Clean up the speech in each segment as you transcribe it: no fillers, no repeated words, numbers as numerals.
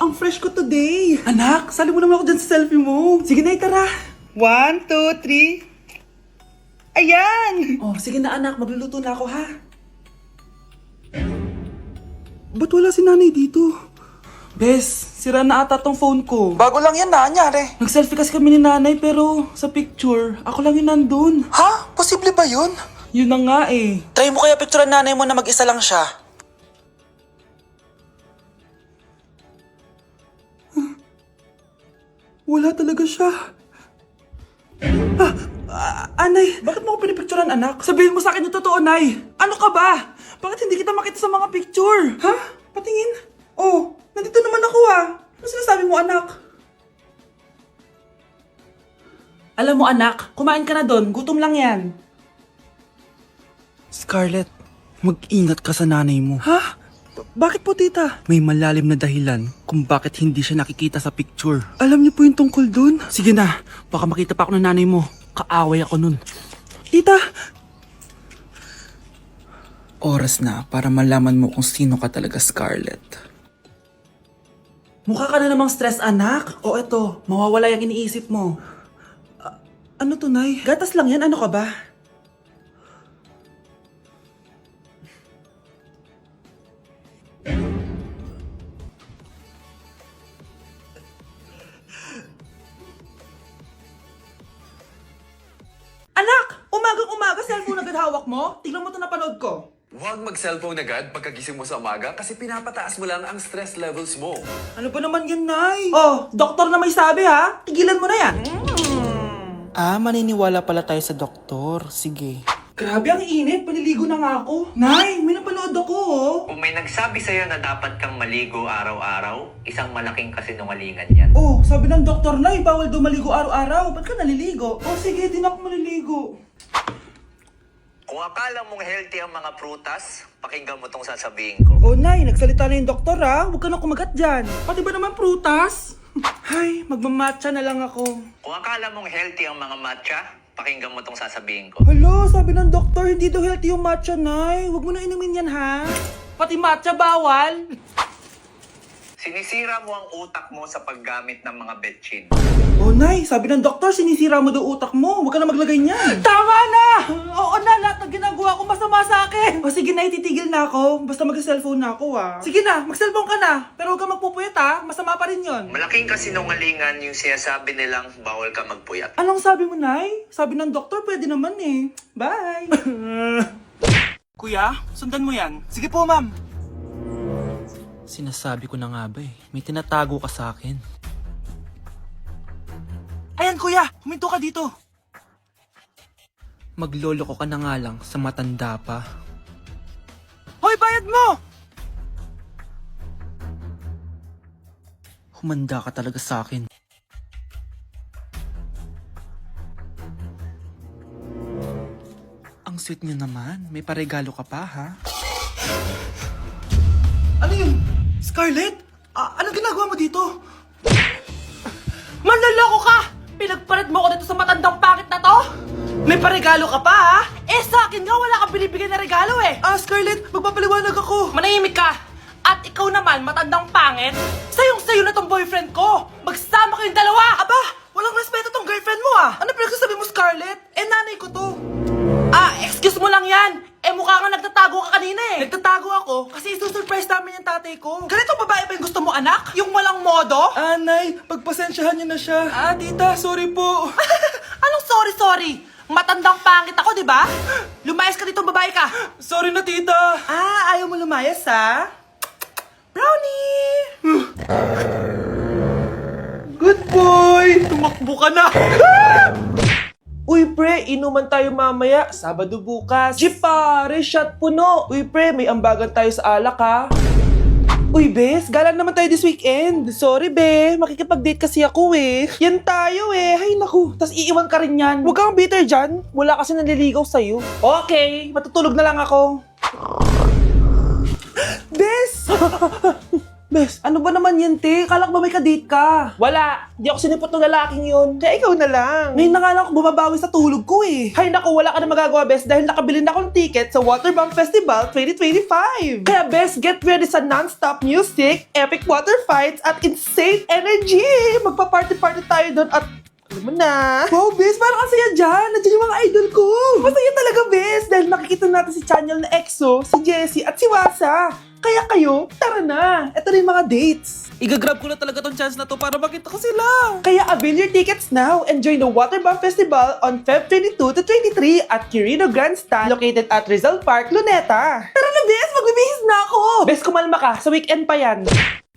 ang fresh ko today. Anak, sali mo naman ako dyan sa selfie mo. Sige na, tara. 1, 2, 3. Ayan! Oh, sige na anak, magluluto na ako ha. Ba't wala si nanay dito? Bes, sira na ata tong phone ko. Bago lang yan nangyari. Nag-selfie kasi kami ni nanay pero sa picture, ako lang yung nandun. Ha? Posible ba yun? Yun na nga eh. Try mo kaya picturean nanay mo na mag-isa lang siya. Wala talaga siya. Anay, bakit mo ako pinipicturean anak? Sabihin mo sa akin yung totoo, Nay. Ano ka ba? Bakit hindi kita makita sa mga picture? Ha? Patingin? Oh, nandito naman ako ah. Ano sinasabi mo anak? Alam mo anak, kumain ka na doon. Gutom lang yan. Scarlett, mag-ingat ka sa nanay mo. Ha? Bakit po tita? May malalim na dahilan kung bakit hindi siya nakikita sa picture. Alam niyo po yung tungkol dun? Sige na, baka makita pa ako ng nanay mo. Kaaway ako nun. Tita! Oras na para malaman mo kung sino ka talaga, Scarlett. Mukha ka na namang stress, anak. O eto, mawawala yung iniisip mo. Ano to, Nay? Gatas lang yan, ano ka ba? Anak! Umagang-umaga, cellphone agad hawak mo? Tignan mo ito napanood ko. Huwag mag-cellphone agad pagkagising mo sa umaga kasi pinapataas mo lang ang stress levels mo. Ano ba naman yan, Nay? Oh, doktor na may sabi ha. Tigilan mo na yan. Maniniwala pala tayo sa doktor. Sige. Grabe, ang init. Paliligo na nga ako. Nay, may napanood ako oh. Kung may nagsabi sa'yo na dapat kang maligo araw-araw, isang malaking kasinungalingan yan. Oh, sabi ng doktor, Nay, bawal daw maligo araw-araw. Ba't ka naliligo? Oh, sige, di na ako maliligo. Kung akala mong healthy ang mga prutas, pakinggan mo tong sasabihin ko. Oh, Nay, nagsalita na yung doktor ha. Huwag ka na kumagat dyan. Pati ba naman prutas? Ay, magmamatcha na lang ako. Kung akala mong healthy ang mga matcha, pakinggan mo tong sasabihin ko. Hala, sabi ng doktor, hindi daw healthy yung matcha, Nay. Huwag mo na inumin yan, ha? Pati matcha bawal. Sinisira mo ang utak mo sa paggamit ng mga betchin. Oh, Nay, sabi ng doktor, sinisira mo daw utak mo. Huwag ka na maglagay niyan. Tama na! Oo na, lahat ng ginagawa ko masama sa akin. O sige na, titigil na ako. Basta mag-cellphone na ako, ha. Sige na, mag-cellphone ka na. Pero huwag ka magpupuyat, ha. Masama pa rin yon. Malaking kasinungalingan yung sinasabi nilang bawal ka magpuyat. Anong sabi mo, Nay? Sabi ng doktor, pwede naman eh. Bye! Kuya, sundan mo yan. Sige po, ma'am. Sinasabi ko na nga ba eh. May tinatago ka sa akin. Ayan, kuya! Huminto ka dito! Maglolo ko ka na nga lang sa matanda pa. Hoy, bayad mo! Humanda ka talaga sa akin. Ang sweet niyo naman. May paregalo ka pa, ha? Ano yun? Scarlett? Anong ginagawa mo dito? Manloloko ka! Pinagpalit mo ko dito sa matandang pangit na to? May paregalo ka pa, ha? Eh, sa akin nga, wala kang binibigay na regalo, eh. Scarlett, magpapaliwanag ako. Manahimik ka. At ikaw naman, matandang pangit, sayong-sayo na tong boyfriend ko. Magsama kayong dalawa. Aba, walang respeto tong girlfriend mo, ah. Ano pinagsasabi mo, Scarlett? Eh, nanay ko to. Excuse mo lang yan. Eh, mukha nga nagtatago ka kanina eh. Nagtatago ako kasi isusurprise namin yung tatay ko. Ganitong babae ba yung gusto mo, anak? Yung walang modo? Nay, pagpasensyahan niyo na siya. Tita, sorry po. Anong sorry? Matandang pangit ako, di ba? Lumayas ka dito, babae ka. Sorry na, tita. Ayaw mo lumayas, ha? Brownie! Good boy! Tumakbo ka na! Uy pre, inuman tayo mamaya, Sabado bukas. Jeep pare, shot puno. Uy pre, may ambagan tayo sa alak ha. Uy bes, galang naman tayo this weekend. Sorry be, makikipag-date kasi ako eh. Yan tayo eh, hay naku. Tas iiwan ka rin yan. Huwag kang bitter dyan, wala kasi naliligaw sa'yo. Okay, matutulog na lang ako. Bes! Bes, ano ba naman yan, te? Kala ko ba may kadate ka? Wala. Di ako sinipot ng lalaking yun. Kaya ikaw na lang. Ngayon na nga lang ako bumabawi sa tulog ko eh. Hay naku, wala ka na magagawa, Bes, dahil nakabili na akong ticket sa Waterbomb Festival 2025. Kaya, Bes, get ready sa non-stop music, epic water fights, at insane energy. Magpa-party-party tayo doon at alam mo na. Wow, Bes, parang kasaya dyan. Nandiyan yung mga idol ko. Masaya talaga, Bes, dahil makikita natin si Channel na EXO, si Jessie, at si Wasa. Kaya kayo, tara na. Ito na yung mga dates. Igagrab ko na talaga tong chance na to para makita ko sila. Kaya avail your tickets now and join the Waterbomb Festival on Feb 22 to 23 at Quirino Grandstand located at Rizal Park, Luneta. Tara na, Bes! Magbibihis na ako! Bes, kumalma ka. Sa weekend pa yan.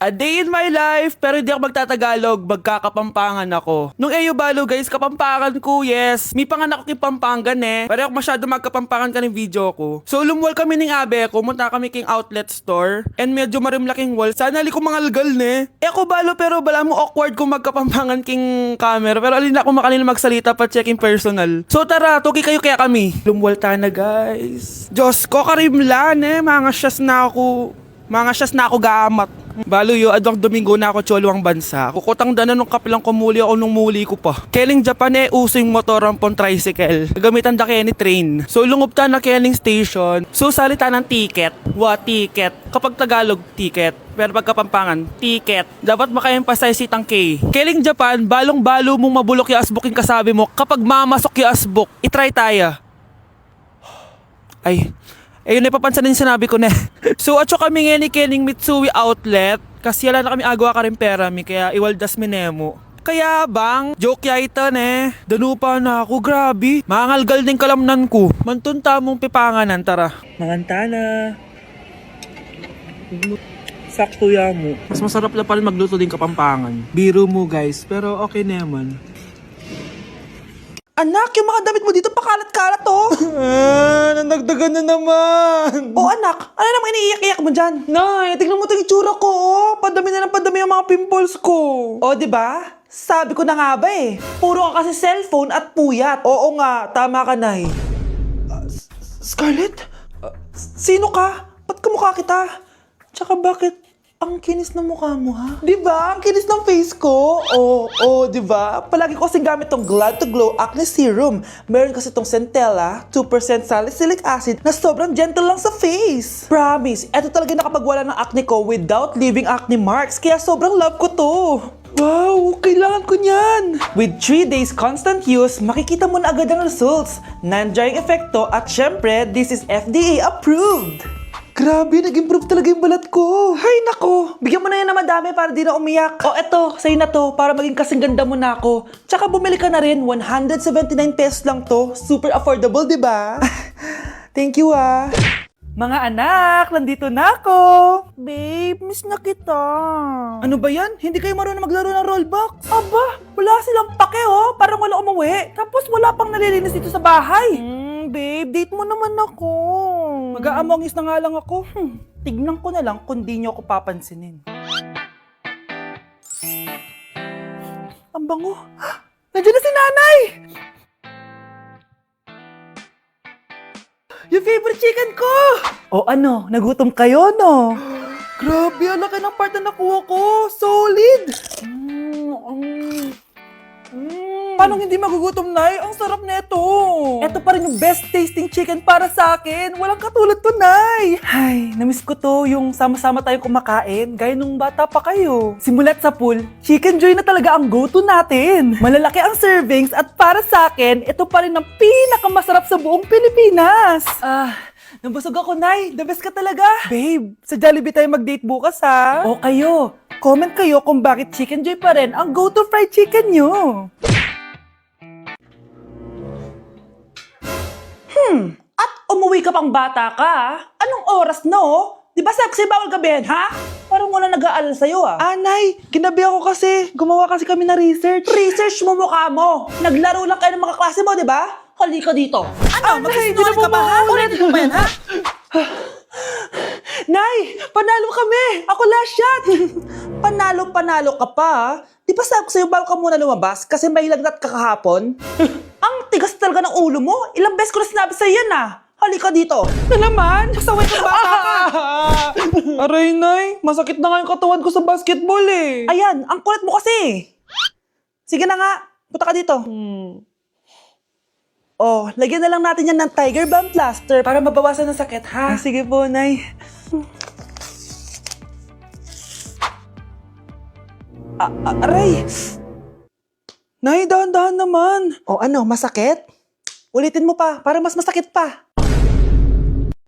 A day in my life, pero hindi ako magtatagalog, magkakapampangan ako. Nung Eyo Balo guys, kapampangan ko, yes. May panganak ko Pampangan eh. Pero ako masyado magkapampangan ka ng video ko. So lumwal kami ng abe ko, munta kami king outlet store. And medyo marimlaking wall. Sana li ko mangalgal ne. Ako Balo, pero bala mo awkward kung magkapampangan king camera. Pero alin ako makanil magsalita pa checking personal. So tara, tuki kayo kaya kami. Lumwal ta na guys. Diyos ko, karimlan eh. Mga syas na ako gamat. Balo yo, adwang Domingo na ako cholo ang bansa. Kukutang dana nung kapilang kumuli ako nung muli ko pa. Keling Japan eh, using motoran pong tricycle. Gamitan da kaya ni train. So lungob ta na Keling station. So salita ng ticket. Ticket. Kapag Tagalog, ticket. Pero pag Kapampangan, ticket. Dapat maka-emphasize itang K. Keling Japan, balong-balo mong mabulok yung asbok yung kasabi mo. Kapag mamasok yung asbok, itry tayo. Ay, ayun, napapansin din sinabi ko na. So, atso kami ngayon ni Keling Mitsui Outlet. Kasi wala na kami agawa ka rin pera mi, kaya iwaldas mi nemo. Kaya bang, joke ya ito ne. Danupa na ako, grabe. Mangalgal din kalamnan ko. Mantunta mong pipanganan, tara. Manganta na. Sakto ya mo. Mas masarap na pa rin magluto din Kapampangan. Biro mo guys, pero okay naman. Anak, yung mga damit mo dito pakalat-kalat to. Nandagdagan na naman. Oh anak, ano naman iniiyak-iyak mo dyan? Nay, tignan mo itong itsura ko. Oh. Padami na ng padami yung mga pimples ko. Oh, di ba? Sabi ko na nga ba eh. Puro ka kasi cellphone at puyat. Oo nga, tama ka, Nay. Scarlett? Sino ka? Ba't kamukha kita? Tsaka bakit ang kinis ng mukha mo, ha? Diba? Ang kinis ng face ko. Oo, diba? Palagi ko kasing gamit tong Glad to Glow Acne Serum. Meron kasi tong Centella, 2% salicylic acid na sobrang gentle lang sa face. Promise, eto talaga nakapagwala ng acne ko without leaving acne marks. Kaya sobrang love ko to. Wow, kailangan ko niyan! With 3 days constant use, makikita mo na agad ang results. Non-drying epekto at syempre, this is FDA approved. Grabe, nag-improve talaga yung balat ko. Hay nako, bigyan mo na yan na madami para di na umiyak. O eto, sa'yo na to, para maging kasing ganda mo na ako. Tsaka bumili ka na rin, 179 pesos lang to. Super affordable, di ba? Thank you ah. Mga anak, nandito na ako. Babe, miss na kita. Ano ba yan? Hindi kayo marunong maglaro ng Roblox? Aba, wala silang pake oh. Parang wala umuwi. Tapos wala pang nalilinis dito sa bahay. Babe, date mo naman ako. Mag-aamongis na nga lang ako. Tignan ko na lang kung di nyo ako papansinin. Ang bango. Nandiyan na si nanay! Yung favorite chicken ko! O ano, nagutom kayo, no? Grabe, ang laki ng part na nakuha ko. Solid! Paano hindi magugutom, Nay? Ang sarap nito. Ito pa rin yung best tasting chicken para sa akin. Walang katulad to, Nay. Ay, namiss ko to yung sama-sama tayo kumakain. Gaya nung bata pa kayo. Simulat sa pool, Chicken Joy na talaga ang go-to natin. Malalaki ang servings at para sa akin, ito pa rin ang pinakamasarap sa buong Pilipinas. Nabusog ako, Nay. The best ka talaga. Babe, sa Jollibee tayo mag-date bukas, ha? O kayo, comment kayo kung bakit Chicken Joy pa rin ang go-to fried chicken nyo. At umuwi ka pang bata ka, anong oras na oh? Di ba sexy bawal gabihin, ha? Parang wala nag-aalala sa'yo, ah. Nay, ginabi ako kasi. Gumawa kasi kami na research. Research mo mukha mo. Naglaro lang kayo ng mga klase mo, di ba? Halika dito. Ano? Magsisinungaling ka ba, ha? Ulitin mo ba yan, ha? Nay, panalo kami. Ako last shot. Panalo ka pa, ha? Di ba sabi ko sa'yo bago ka muna lumabas kasi may lagnat ka kahapon? Ang tigas talaga ng ulo mo. Ilang beses ko na sinabi sa'yo yan, ah. Halika dito. Na naman? Pasaway ka bata ka. Aray, Nay. Masakit na nga yung katawan ko sa basketball eh. Ayan, ang kulit mo kasi. Sige na nga, punta ka dito. Oh, lagyan na lang natin yan ng Tiger Balm plaster para mabawasan ng sakit, ha? Sige po, Nay. Aray! Nay, dahan-dahan naman. O ano, masakit? Ulitin mo pa, para mas masakit pa.